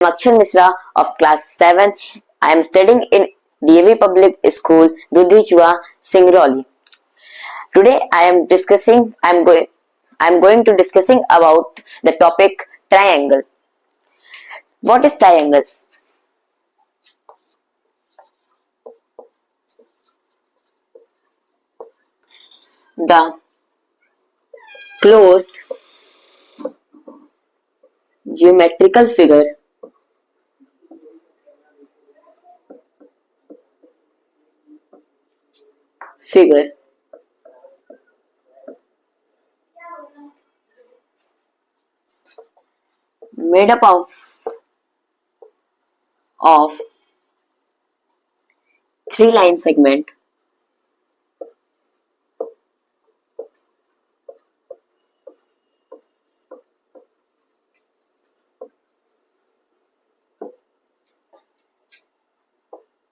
Akshan Misra of class 7. I am studying in DAV Public School, Dudhichua, Singrauli. Today I am going to discussing about the topic triangle. What is triangle? The closed geometrical figure made up of three line segment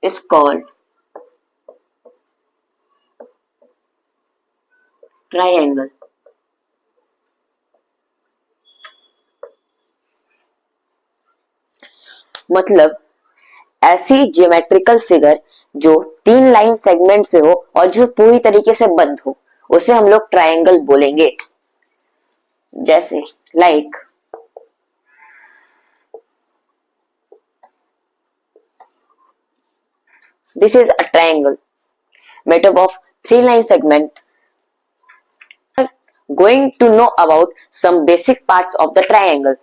is called triangle. मतलब ऐसी geometrical figure जो तीन line segment से हो और जो पूरी तरीके से बंद हो उसे हम लोग ट्रायंगल बोलेंगे. जैसे like this is a triangle made up of three line segment. Going to know about some basic parts of the triangle.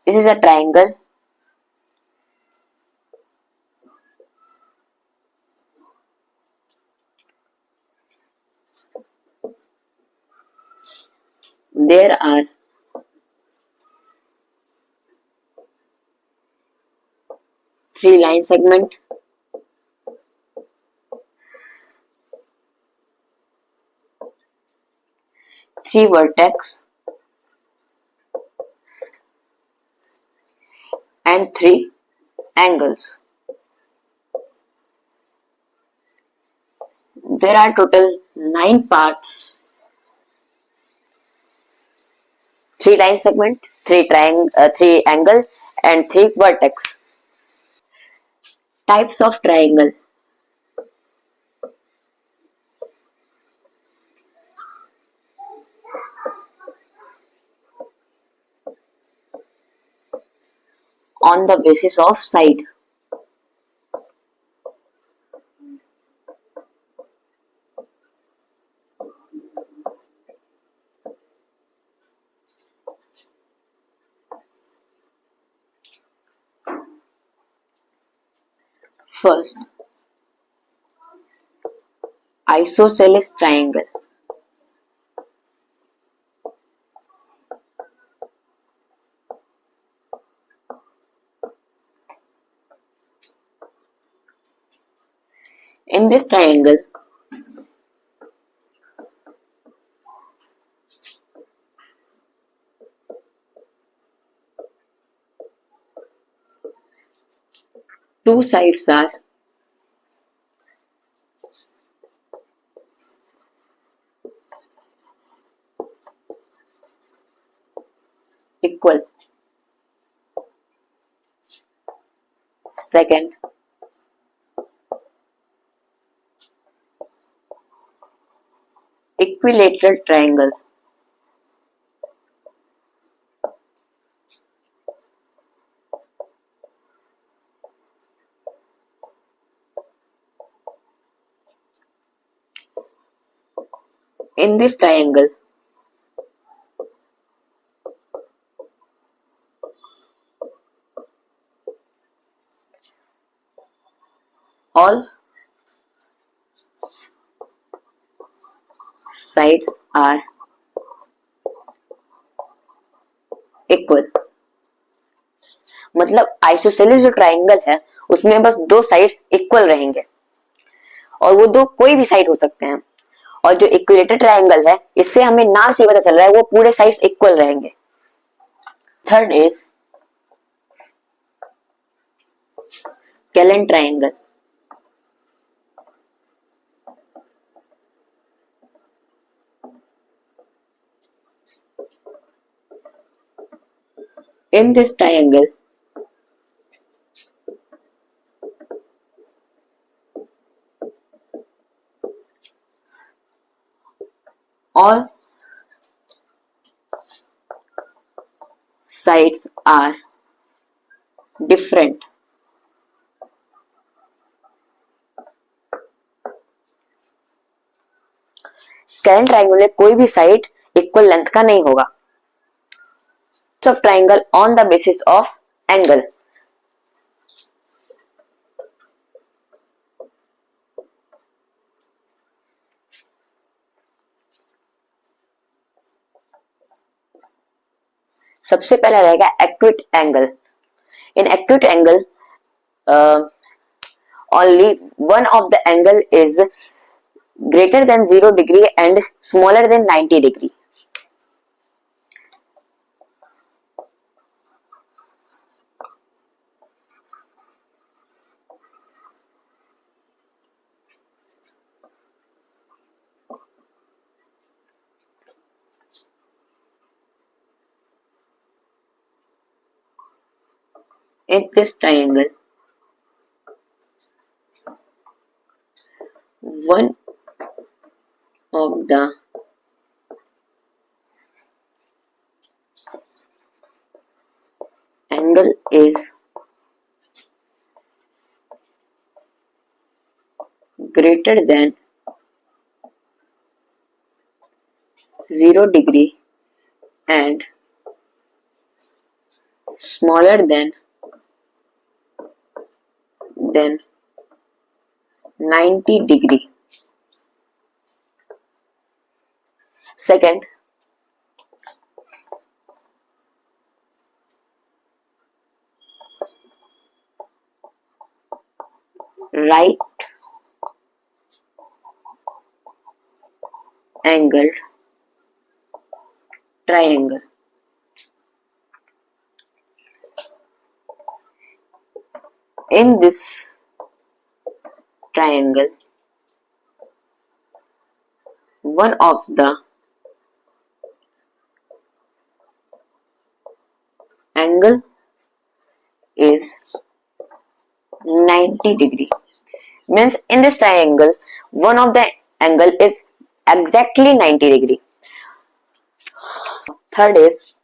This is a triangle. There are three line segment, three vertex and three angles. There are total 9 parts. 3 line segment, 3 angle and 3 vertex. Types of triangle. On the basis of side. First, isosceles triangle. In this triangle, two sides are equal. Second, equilateral triangle. In this triangle, all sides are equal. मतलब isosceles जो triangle है उसमें बस दो sides equal रहेंगे, और वो दो कोई भी साइड हो सकते हैं। और जो इक्विलेटरल ट्राइंगल है इससे हमें नाम से पता चल रहा है वो पूरे साइड्स इक्वल रहेंगे। Third is scalene triangle. In this triangle, all sides are different. Scalene triangle में कोई भी साइड इक्वल लेंथ का नहीं होगा। Of triangle on the basis of angle. सबसे पहला रहेगा acute angle. In acute angle only one of the angle is greater than 0 degree and smaller than 90 degree. In this triangle, one of the angle is greater than 0 degree and smaller than 90 degree. Second, right angled triangle. In this triangle, one of the angle is 90 degree. Means in this triangle, one of the angle is exactly 90 degree. Third is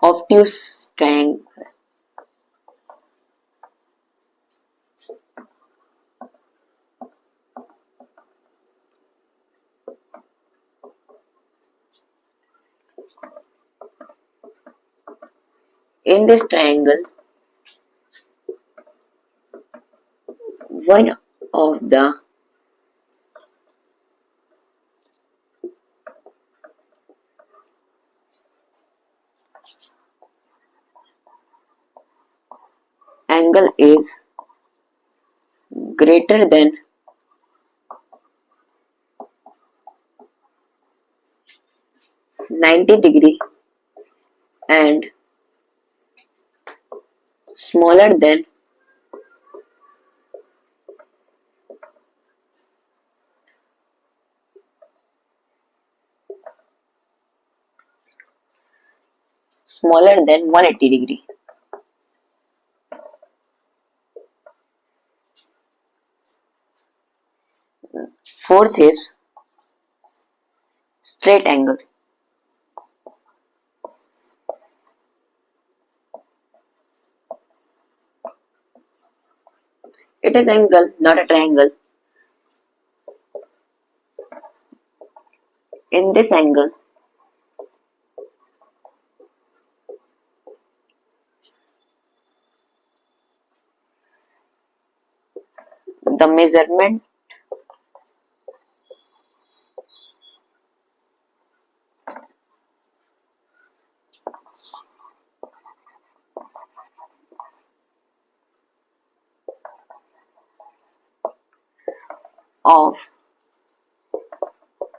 obtuse triangle. In this triangle, one of the angle is greater than 90 degree and smaller than 180 degree. Fourth is straight angle. It is angle, not a triangle. In this angle, the measurement of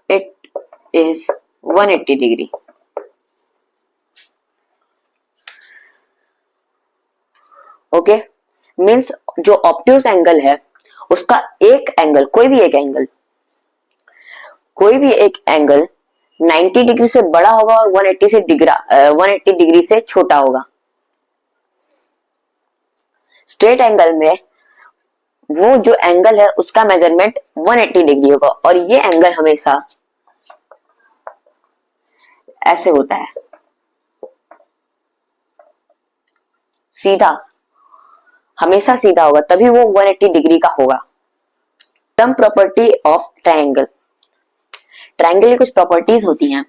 it is 180 degree. Okay, means जो obtuse angle है उसका एक angle, कोई भी एक angle 90 degree से बड़ा होगा और 180 डिग्री से छोटा होगा। स्ट्रेट एंगल में वो जो एंगल है उसका मेजरमेंट 180 डिग्री होगा और ये एंगल हमेशा ऐसे होता है, सीधा, हमेशा सीधा होगा, तभी वो 180 डिग्री का होगा। Sum property of triangle, triangle की कुछ प्रॉपर्टीज होती हैं।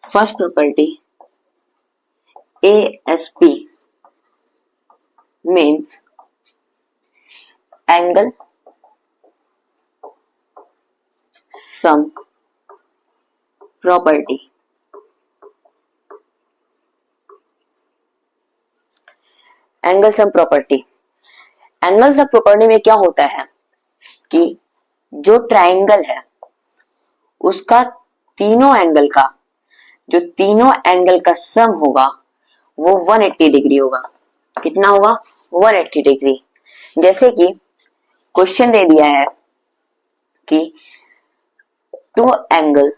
First property ASP means angle sum property। Angle sum property, angle sum property में क्या होता है कि जो ट्रायंगल है उसका तीनों एंगल का सम होगा वो 180 डिग्री होगा। कितना होगा? 180 डिग्री। जैसे कि क्वेश्चन दे दिया है कि two angle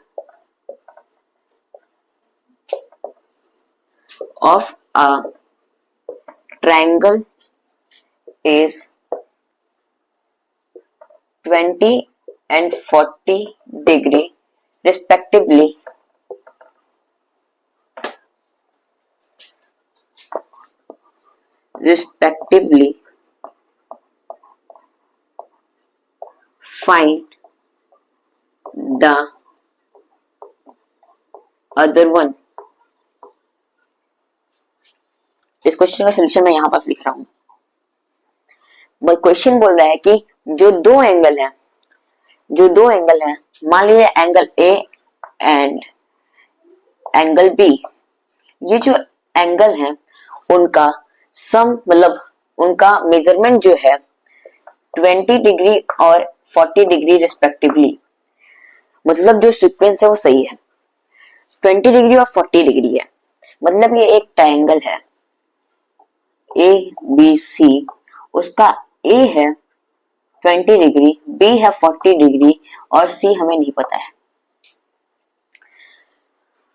of a triangle is 20 and 40 degree respectively, find the other one। इस क्वेश्चन का सोल्यूशन मैं यहां पास लिख रहा हूं। क्वेश्चन बोल रहा है कि जो दो एंगल है, मान लीजिए angle A and angle B, ये जो एंगल है उनका सम, मतलब उनका मेजरमेंट जो है 20 डिग्री और 40 डिग्री रिस्पेक्टिवली, मतलब जो सीक्वेंस है वो सही है, 20 डिग्री और 40 डिग्री है। मतलब ये एक ट्रायंगल है ABC, उसका A है 20 डिग्री, B है 40 डिग्री और C हमें नहीं पता है।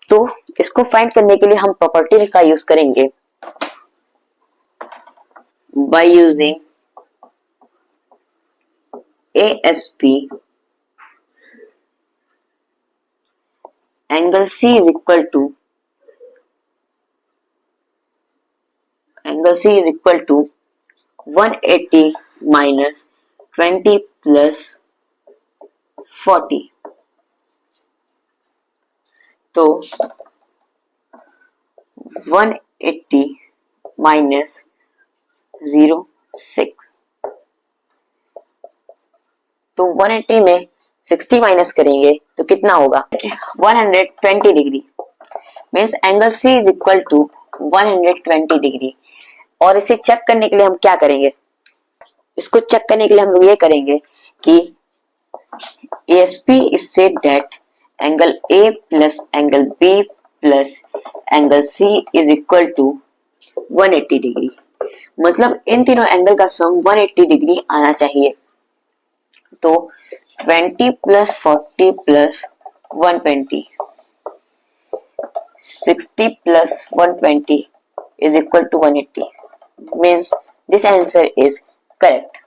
तो इसको फाइंड करने के लिए हम प्रॉपर्टी का यूज करेंगे by using ASP, angle C is equal to 180 minus 20 plus 40। तो 180 minus 0.6, तो 180 में 60 माइनस करेंगे तो कितना होगा? 120 degree. Means angle C is equal to 120 degree. और इसे चेक करने के लिए हम क्या करेंगे? इसको चेक करने के लिए हम लोग ये करेंगे कि ASP is said that angle A plus angle B plus angle C is equal to 180 degree. मतलब इन तीनों एंगल का सम 180 डिग्री आना चाहिए। तो 20 plus 40 plus 120, 60 plus 120 is equal to 180, means this answer is correct.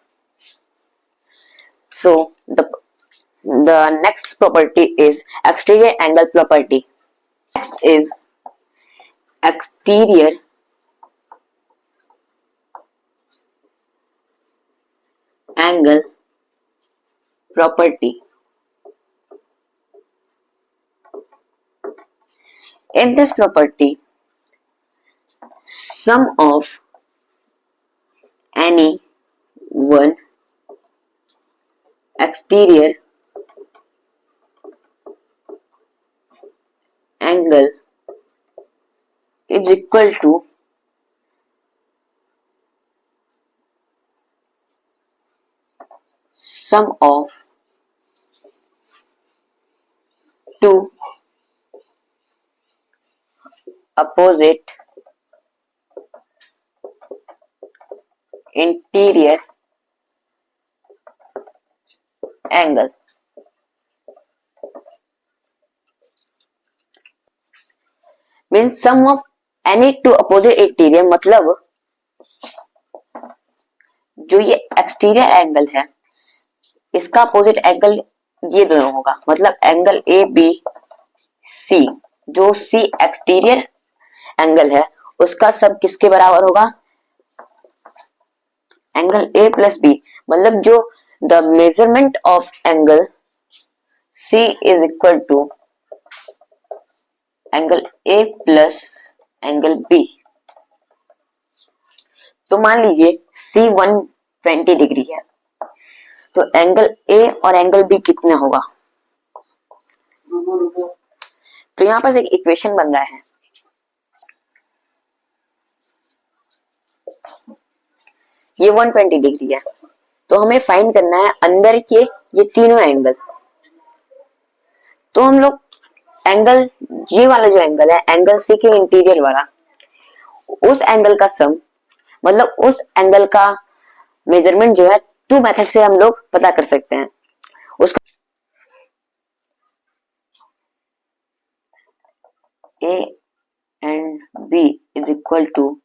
So the next property is exterior angle property. Next is exterior angle property. In this property, sum of any one exterior angle is equal to sum of two opposite interior angle. Means sum of any two opposite interior, मतलब जो ये exterior angle है इसका opposite angle ये दोनों होगा, मतलब angle A B C, जो सी एक्सटीरियर एंगल है उसका सब किसके बराबर होगा, एंगल ए प्लस बी, मतलब जो the measurement of angle C is equal to angle A plus angle B. तो मान लीजिए सी 120 डिग्री है, तो एंगल ए और एंगल बी कितना होगा, तो यहां पर एक इक्वेशन बन रहा है, ये 120 डिग्री है, तो हमें फाइंड करना है अंदर के ये तीनों एंगल। तो हम लोग एंगल, ये वाला जो एंगल है एंगल सी के इंटीरियर वाला, उस एंगल का सम, मतलब उस एंगल का मेजरमेंट जो है टू मेथड से हम लोग पता कर सकते हैं। उसका A and B is equal to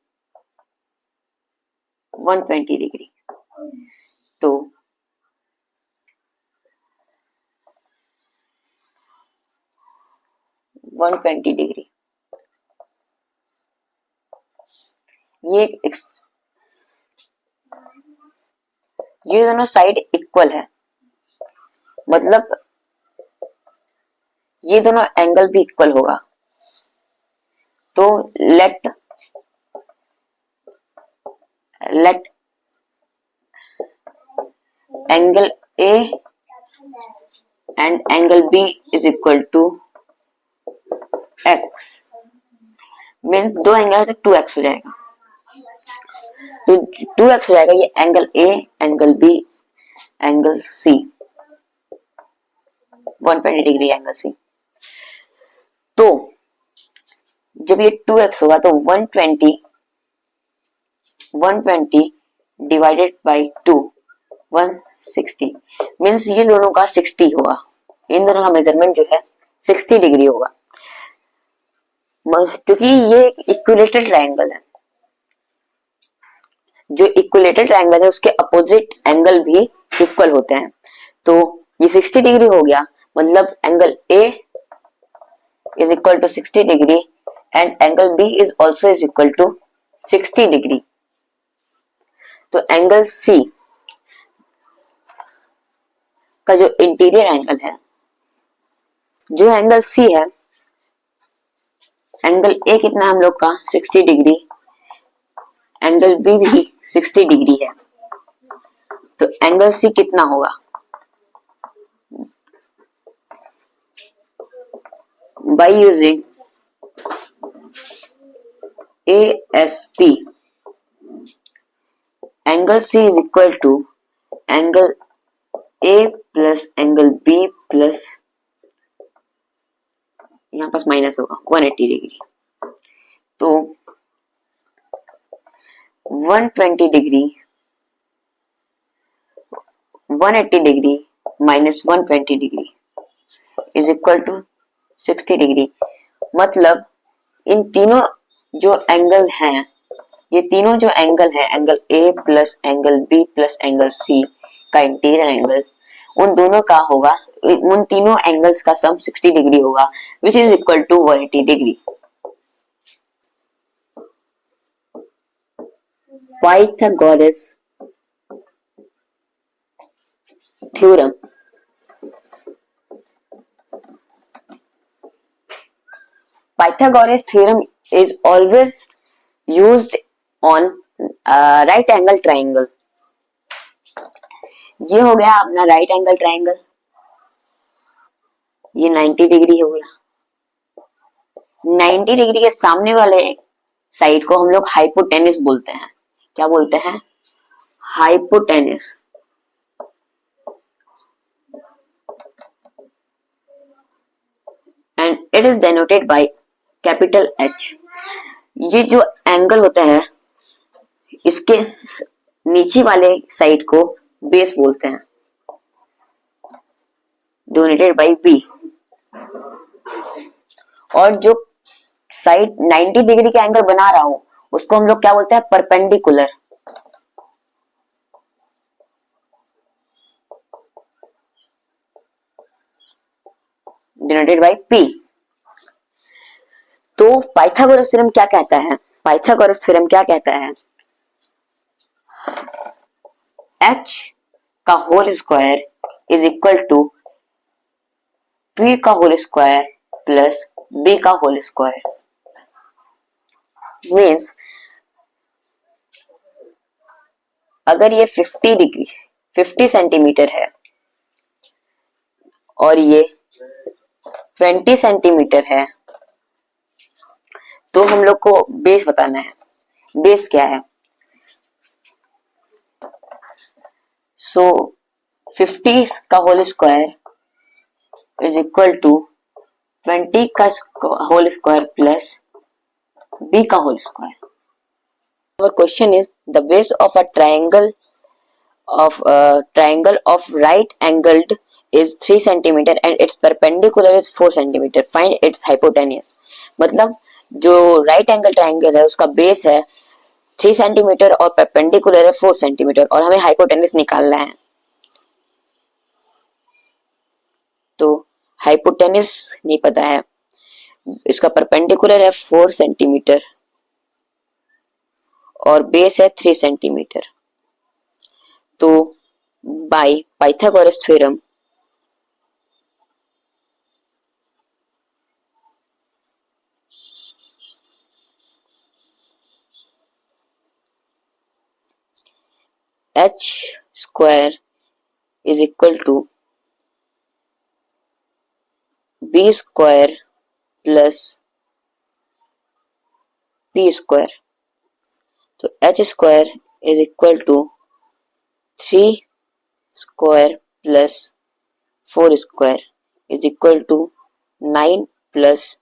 120 degree, तो वन 120 डिग्री ये दोनों साइड इक्वल है, मतलब ये दोनों एंगल भी इक्वल होगा। तो let angle A and angle B is equal to x, means दो एंगल है तो 2x हो जाएगा, तो 2x हो जाएगा, ये angle A angle B angle C, 120 degree angle C. तो जब ये 2x होगा तो 120 डिवाइडेड बाई 2 160, मीन्स ये दोनों का 60 होगा, इन दोनों का मेजरमेंट जो है 60 डिग्री होगा, क्योंकि ये इक्विलेटरल ट्रायंगल है, जो इक्विलेटरल ट्रायंगल है उसके अपोजिट एंगल भी इक्वल होते हैं। तो ये 60 डिग्री हो गया, मतलब angle A is equal to 60 degree and angle B is also is equal to 60 degree. तो एंगल सी का जो इंटीरियर एंगल है, जो एंगल सी है, एंगल ए कितना हम लोग का 60 डिग्री, एंगल बी भी 60 डिग्री है, तो एंगल सी कितना होगा, by using ASP, angle C is equal to angle A plus angle B plus, यहां पास माइनस होगा 180 डिग्री, तो 120 degree 180 degree minus 120 degree is equal to 60 degree, मतलब इन तीनों जो एंगल हैं, ये तीनों जो एंगल है, angle A plus angle B plus angle C का इंटीरियर एंगल, उन दोनों का होगा, उन तीनों एंगल्स का सम 60 डिग्री होगा, which is equal to 180 degree. Pythagoras theorem, Pythagoras theorem is always used on right angle triangle। ये हो गया अपना राइट एंगल ट्राइंगल, ये 90 डिग्री हो गया, 90 डिग्री के सामने वाले साइड को हम लोग हाइपोटेनिस बोलते हैं। क्या बोलते हैं? Hypotenuse. And it is denoted by capital H। ये जो एंगल होता है इसके नीचे वाले साइड को बेस बोलते हैं, डोनेटेड बाय B। और जो साइड 90 डिग्री का एंगल बना रहा हूं उसको हम लोग क्या बोलते हैं? परपेंडिकुलर। Denoted by P। तो पाइथागोरस थ्योरम क्या कहता है? पाइथागोरस थ्योरम क्या कहता है? H का whole square is equal to P का होल स्क्वायर प्लस B का होल स्क्वायर। मीन्स अगर ये 50 सेंटीमीटर है और ये 20 सेंटीमीटर है तो हम लोग को बेस बताना है। बेस क्या है? सो 50 का whole square is equal to 20 का होल स्क्वायर प्लस B का whole square. Our question is the base of a triangle of right angled is 3 centimeter and its perpendicular is 4 centimeter. Find its hypotenuse। मतलब जो right angle triangle है उसका base है 3 centimetre और perpendicular है 4 centimetre और हमें हाइपोटेन्यूज निकालना है। तो हाइपोटेन्यूज नहीं पता है, इसका परपेंडिकुलर है 4 सेंटीमीटर और बेस है 3 सेंटीमीटर। तो by Pythagoras theorem H square is equal to B square plus P square. तो H square is equal to 3 square plus 4 square is equal to 9 plus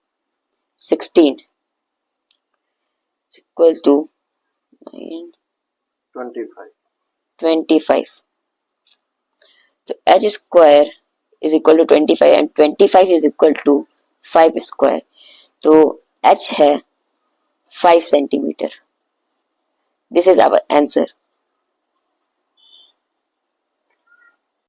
16 equal to 25। तो H square is equal to 25 and 25 is equal to 5 square. तो H है 5 centimetre. This is our answer.